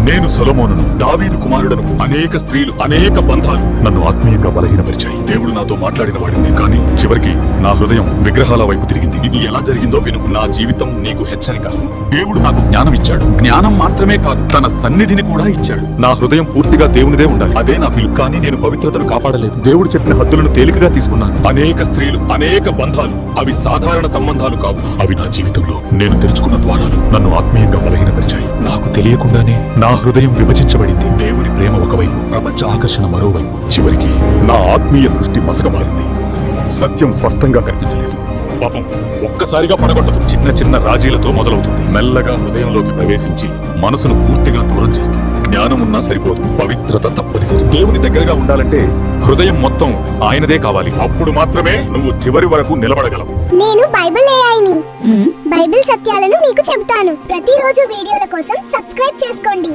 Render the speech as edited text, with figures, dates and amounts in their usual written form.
నేను సొలొమోనును, దావీదు కుమారుడను. అనేక స్త్రీలు, అనేక బంధాలు నన్ను ఆత్మీయంగా బలహీనపరిచాయి. దేవుడు నాతో మాట్లాడిన వాడిని, కానీ చివరికి నా హృదయం విగ్రహాల వైపు తిరిగింది. ఇది ఎలా జరిగిందో విను. నా జీవితం నీకు హెచ్చరిక. దేవుడు నాకు జ్ఞానం ఇచ్చాడు. జ్ఞానం మాత్రమే కాదు, తన సన్నిధిని కూడా ఇచ్చాడు. నా హృదయం పూర్తిగా దేవునిదే ఉండాలి. అదే నా పిలుపు. కానీ నేను పవిత్రతను కాపాడలేదు. దేవుడు చెప్పిన హద్దులను తేలికగా తీసుకున్నాను. అనేక స్త్రీలు, అనేక బంధాలు, అవి సాధారణ సంబంధాలు కావు. అవి నా జీవితంలో నేను తెరుచుకున్న ద్వారాలు. నన్ను ఆత్మీయంగా బలహీనపరిచాయి. నాకు తెలియకుండానే నా హృదయం విభజించబడింది. దేవుని ప్రేమ ఒకవైపు, ప్రపంచ ఆకర్షణ మరోవైపు. చివరికి నా ఆత్మీయ దృష్టి మసకబారింది. సత్యం స్పష్టంగా కనిపించలేదు. పాపం ఒక్కసారిగా పడగొట్టదు. చిన్న చిన్న రాజీలతో మొదలవుతుంది. మెల్లగా హృదయంలోకి ప్రవేశించి మనసును పూర్తిగా దూరం చేస్తుంది. జ్ఞానం ఉన్నా సరిపోదు, పవిత్రత తప్పనిసరి. దేవుని దగ్గరగా ఉండాలంటే హృదయం మొత్తం ఆయనదే కావాలి. అప్పుడు మాత్రమే నువ్వు చివరి వరకు నిలబడగలవు. నేను బైబిల్ ఏఐని. బైబిల్ సత్యాలను మీకు చెబుతాను. ప్రతిరోజు వీడియోల కోసం సబ్స్క్రైబ్ చేసుకోండి.